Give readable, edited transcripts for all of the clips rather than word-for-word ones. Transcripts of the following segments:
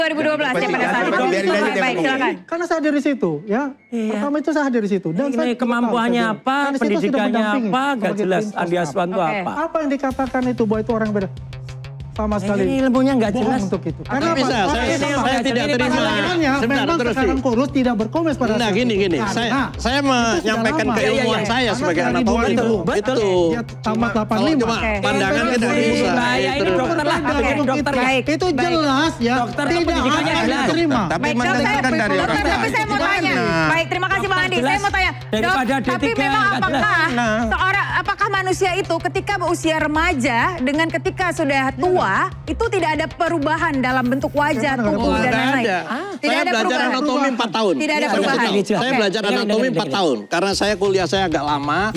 2012 ya pada saat itu. Baik, silakan. Karena saya dari situ, ya. Pertama itu saya dari situ. Dan ini kemampuannya apa, pendidikannya apa, gak jelas Andi Azwan itu apa. Apa yang dikatakan itu bahwa itu orang beda? Sama sekali. Ini ilmunya nggak jelas untuk itu. Karena bisa, saya tidak terima. Memang sekarang Kurus tidak berkomis pada saat itu. Gini. Saya menyampaikan keilmuan saya sebagai anatomi itu. Dia tamat 85. Cuma pandangan kita bisa. Ini dokter lah, dokter. Itu jelas ya. Dokter pendidikannya jelas. Tapi mendengarkan dari orang lain. Tapi saya mau tanya. Baik, terima kasih Bang Andi. Saya mau tanya. Dok, tapi memang apakah manusia itu ketika usia remaja dengan ketika sudah tua itu tidak ada perubahan dalam bentuk wajah, tubuh dan lain-lain. Saya belajar anatomi 4 tahun. Tidak ada perubahan. Saya belajar anatomi 4 tahun karena saya kuliah saya agak lama.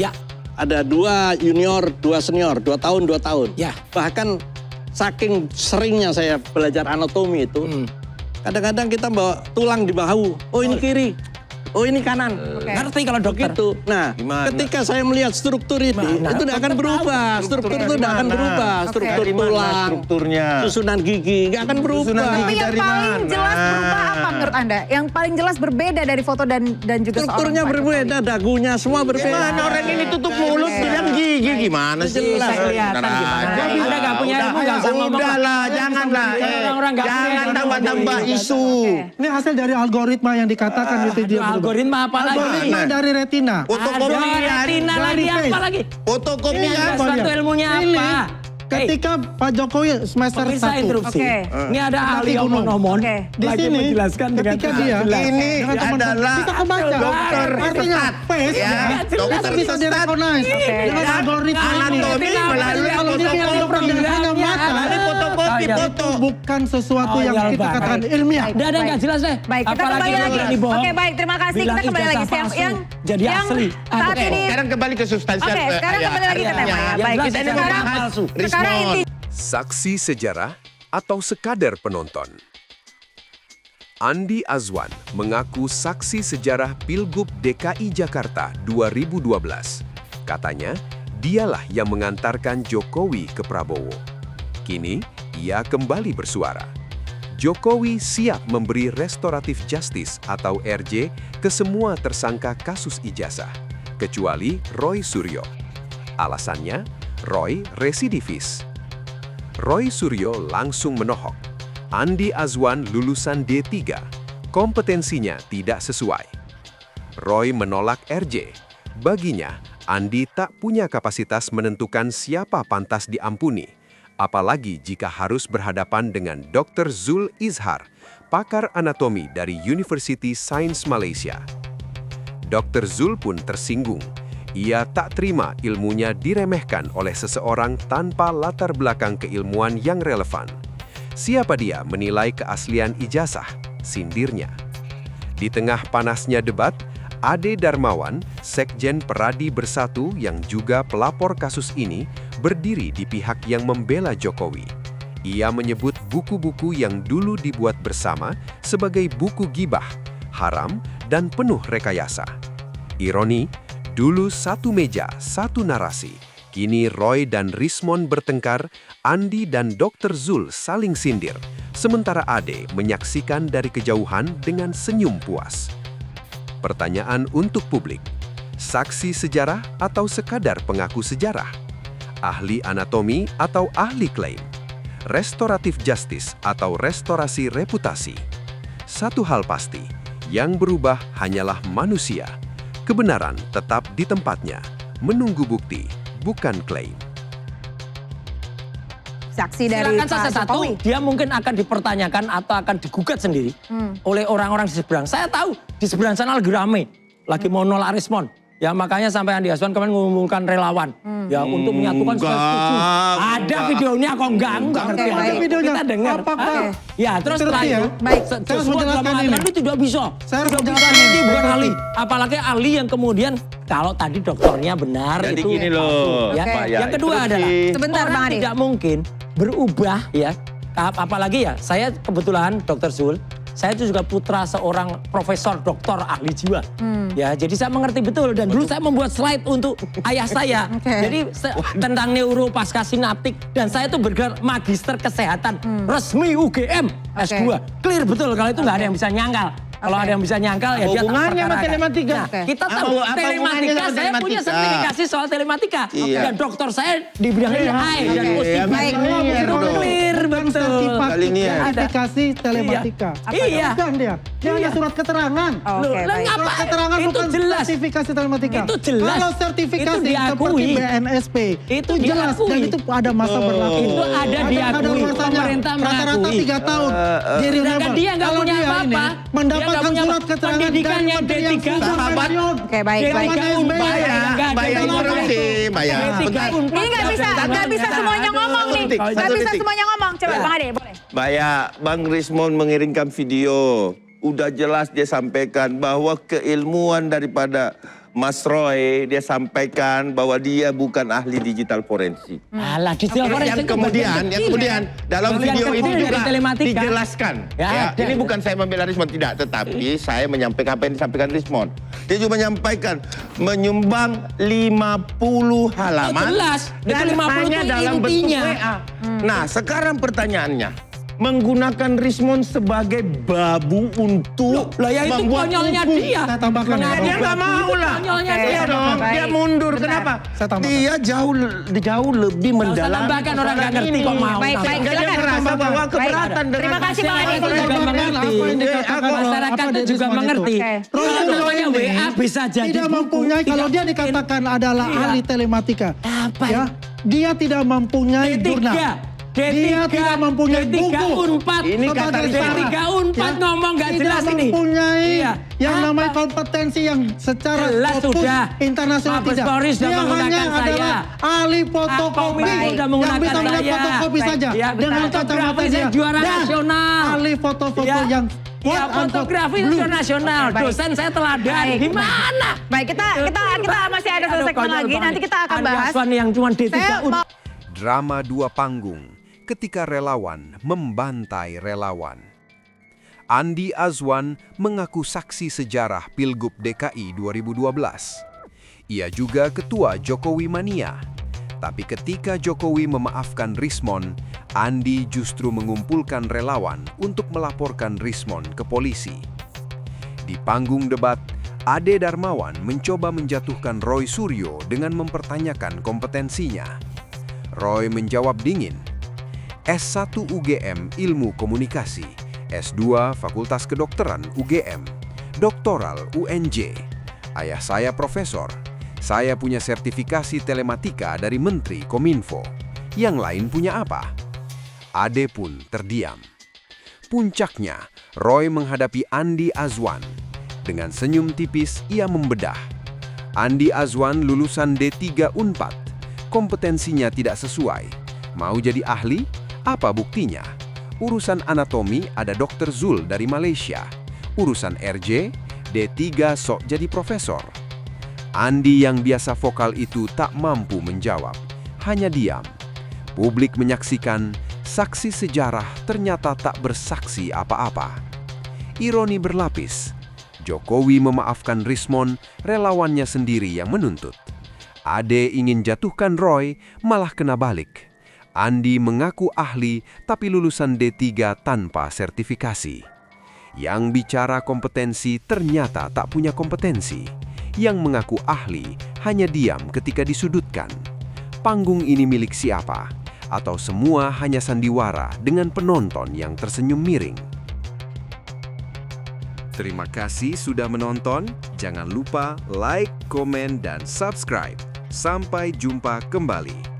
Ada 2 junior, 2 senior, 2 tahun, 2 tahun. Bahkan saking seringnya saya belajar anatomi itu, kadang-kadang kita bawa tulang di bahu. Oh ini kiri. Oh ini kanan. Ngerti kalau dokter. Gitu. Nah, ketika saya melihat struktur ini, itu tidak akan berubah. Struktur itu tidak akan berubah. Struktur tulang, susunan gigi, nggak akan berubah. Tapi yang paling jelas berubah apa menurut Anda? Yang paling jelas berbeda dari foto dan juga strukturnya berbeda, dagunya semua berbeda. Gimana orang ini tutup mulut bilang gigi gimana sih? Anda nggak punya ilmu nggak usah ngomong. Udahlah, janganlah. Jangan tambah-tambah isu. Ini hasil dari algoritma yang dikatakan itu dia. Algoritma apa lagi? Algoritma dari retina. Fotokopi retina lagi apa lagi? Fotokopi apa? Satu ilmunya apa? Ketika Pak Jokowi semester 1. Ini ada ahli omon-omon. Di sini menjelaskan ketika dia ini adalah bisa kebaca. dokter artinya face dokter bisa direkognize dengan algoritma anatomi melalui fotokopi foto. Bukan sesuatu yang kita katakan ilmiah. Udah ada nggak jelas deh. Baik, kita kembali lagi. Oke, baik, terima kasih. Kita kembali lagi yang jadi asli. Saat ini Sekarang kembali ke substansi. Oke, sekarang kembali lagi ke tema ya. Baik, kita ini sekarang inti. Saksi sejarah atau sekadar penonton. Andi Azwan mengaku saksi sejarah Pilgub DKI Jakarta 2012. Katanya, dialah yang mengantarkan Jokowi ke Prabowo. Kini, ia kembali bersuara. Jokowi siap memberi restoratif justice atau RJ ke semua tersangka kasus ijazah, kecuali Roy Suryo. Alasannya, Roy residivis. Roy Suryo langsung menohok. Andi Azwan lulusan D3, kompetensinya tidak sesuai. Roy menolak RJ. Baginya, Andi tak punya kapasitas menentukan siapa pantas diampuni, apalagi jika harus berhadapan dengan Dr. Zul Izhar, pakar anatomi dari University Science Malaysia. Dr. Zul pun tersinggung. Ia tak terima ilmunya diremehkan oleh seseorang tanpa latar belakang keilmuan yang relevan. Siapa dia menilai keaslian ijazah? Sindirnya. Di tengah panasnya debat, Ade Darmawan, Sekjen Peradi Bersatu yang juga pelapor kasus ini, berdiri di pihak yang membela Jokowi. Ia menyebut buku-buku yang dulu dibuat bersama sebagai buku gibah, haram, dan penuh rekayasa. Ironi, dulu satu meja, satu narasi. Kini Roy dan Rismon bertengkar, Andi dan Dr. Zul saling sindir. Sementara Ade menyaksikan dari kejauhan dengan senyum puas. Pertanyaan untuk publik, saksi sejarah atau sekadar pengaku sejarah? Ahli anatomi atau ahli klaim? Restoratif justice atau restorasi reputasi? Satu hal pasti, yang berubah hanyalah manusia. Kebenaran tetap di tempatnya, menunggu bukti, bukan klaim. Saksi dari Pak Jokowi. Dia mungkin akan dipertanyakan atau akan digugat sendiri oleh orang-orang di seberang. Saya tahu di seberang sana lagi rame, lagi mau nolak Rismon. Ya makanya sampai Andi Azwan kemarin mengumpulkan relawan ya untuk menyatukan setuju. Ada videonya kok enggak ngerti. Ada videonya. Kita dengar. Ya terus setelah itu, semua mengatakan itu tidak bisa. Saya harus menjelaskan ini bukan ahli. Apalagi ahli yang kemudian kalau tadi dokternya benar jadi itu. Gini loh. Yang kedua adalah sebentar Bang Andi. Tidak mungkin berubah ya. Apalagi ya saya kebetulan Dr. Zul saya itu juga putra seorang profesor doktor ahli jiwa. Ya, jadi saya mengerti betul dan dulu saya membuat slide untuk ayah saya. Jadi tentang neuro pasca sinaptik dan saya itu bergelar magister kesehatan resmi UGM S2. Clear betul kalau itu nggak ada yang bisa nyangkal. Kalau ada yang bisa nyangkal ya dia tak hubungannya sama perkarakan. telematika? Nah, kita tahu Apa telematika, hubungannya sama saya punya telematika? sertifikasi soal telematika. Iya. Dan dokter saya di bidang AI dan positif. Baik. Itu clear betul. Sertifikasi telematika. Iya. Bukan dia. Dia ada surat keterangan. Oke, Loh, lah baik. ngapa? Surat keterangan Itu bukan jelas. sertifikasi telematika. Itu jelas. Kalau sertifikasi Itu diakui. seperti BNSP Itu jelas diakui. dan itu ada masa berlaku. Itu ada diakui. masanya. Pemerintah Rata-rata mengakui. 3 tahun. Jadi Sedangkan dia nggak kalau punya dia apa-apa. ini Dia mendapatkan nggak punya surat keterangan pendidikan dari yang menteri yang D3 sudah sahabat. pensiun. Oke, baik, D3 baik. Unpad. Bayar ignoransi, bayar. D3 Unpad. Ini nggak bisa semuanya ngomong nih. detik, Nggak satu bisa detik. semuanya ngomong. Coba Ya. Bang Ade, boleh. Bang Rismon mengirimkan video. Udah jelas dia sampaikan bahwa keilmuan daripada Mas Roy, dia sampaikan bahwa dia bukan ahli digital forensik. Alah, digital forensik Yang itu kemudian dalam Bagian video kecil ini dari juga telematika. dijelaskan. Ya, Ya, ada. ini bukan saya membela Rismon, tidak. Tetapi saya menyampaikan apa yang disampaikan Rismon. Dia juga menyampaikan menyumbang 50 halaman. jelas. Itu Dan 50 hanya itu dalam bentuk intinya. WA. Nah, sekarang pertanyaannya. Menggunakan Rismon sebagai babu untuk Lah ya itu membuat konyolnya hukum. dia. Saya tambahkan ya. Dia nggak mau lah. Konyolnya Oke. dia. Iya dong, Baik. dia mundur. Bentar. Kenapa? Saya tambahkan. Dia jauh lebih Nggak usah mendalam. tambahkan, orang nggak ngerti kok mau. Baik, Tambah. baik. Dia Silakan. merasa bahwa keberatan dengan Terima kasih Bang Ade. Masyarakat juga Tambahkan mengerti. apa yang dikatakan oleh- Masyarakat apa itu dari juga Rismon itu. mengerti. Oke. Kalau Roy namanya ini WA bisa jadi tidak buku. mempunyai kalau dia Tidak- dikatakan adalah Iya. ahli telematika. Apa Ya, dia tidak mempunyai jurnal. Dia tidak mempunyai D3 buku. Unpad. Ini Sebagai kata sarah. D3 Unpad Ya. ngomong nggak jelas Tidak ini. mempunyai Iya. yang Apa? namanya kompetensi yang secara Jelas fokus sudah. internasional Mabes tidak. Polri sudah Dia menggunakan hanya saya. adalah ahli fotokopi Kominfo sudah yang menggunakan bisa melihat saya. fotokopi Baik. saja Ya, dengan betul. kacamata Fotografi dia. saya juara Dan nasional. ahli foto-foto Ya. yang Ya, quote unquote fotografi blue. internasional. Oke, baik. Dosen saya teladan. Baik. Gimana? Baik, kita masih ada satu segmen lagi. Nanti kita akan bahas. yang cuma D3 Saya mau Drama dua panggung ketika relawan membantai relawan. Andi Azwan mengaku saksi sejarah Pilgub DKI 2012. Ia juga ketua Jokowi Mania. Tapi ketika Jokowi memaafkan Rismon, Andi justru mengumpulkan relawan untuk melaporkan Rismon ke polisi. Di panggung debat, Ade Darmawan mencoba menjatuhkan Roy Suryo dengan mempertanyakan kompetensinya. Roy menjawab dingin. S1 UGM Ilmu Komunikasi, S2 Fakultas Kedokteran UGM, doktoral UNJ. Ayah saya profesor. Saya punya sertifikasi telematika dari Menteri Kominfo. Yang lain punya apa? Ade pun terdiam. Puncaknya, Roy menghadapi Andi Azwan. Dengan senyum tipis, ia membedah. Andi Azwan lulusan D3 Unpad. Kompetensinya tidak sesuai. Mau jadi ahli? Apa buktinya? Urusan anatomi ada Dr. Zul dari Malaysia. Urusan RJ, D3 sok jadi profesor. Andi yang biasa vokal itu tak mampu menjawab. Hanya diam. Publik menyaksikan saksi sejarah ternyata tak bersaksi apa-apa. Ironi berlapis. Jokowi memaafkan Rismon, relawannya sendiri yang menuntut. Ade ingin jatuhkan Roy, malah kena balik. Andi mengaku ahli tapi lulusan D3 tanpa sertifikasi. Yang bicara kompetensi ternyata tak punya kompetensi. Yang mengaku ahli hanya diam ketika disudutkan. Panggung ini milik siapa? Atau semua hanya sandiwara dengan penonton yang tersenyum miring? Terima kasih sudah menonton. Jangan lupa like, komen, dan subscribe. Sampai jumpa kembali.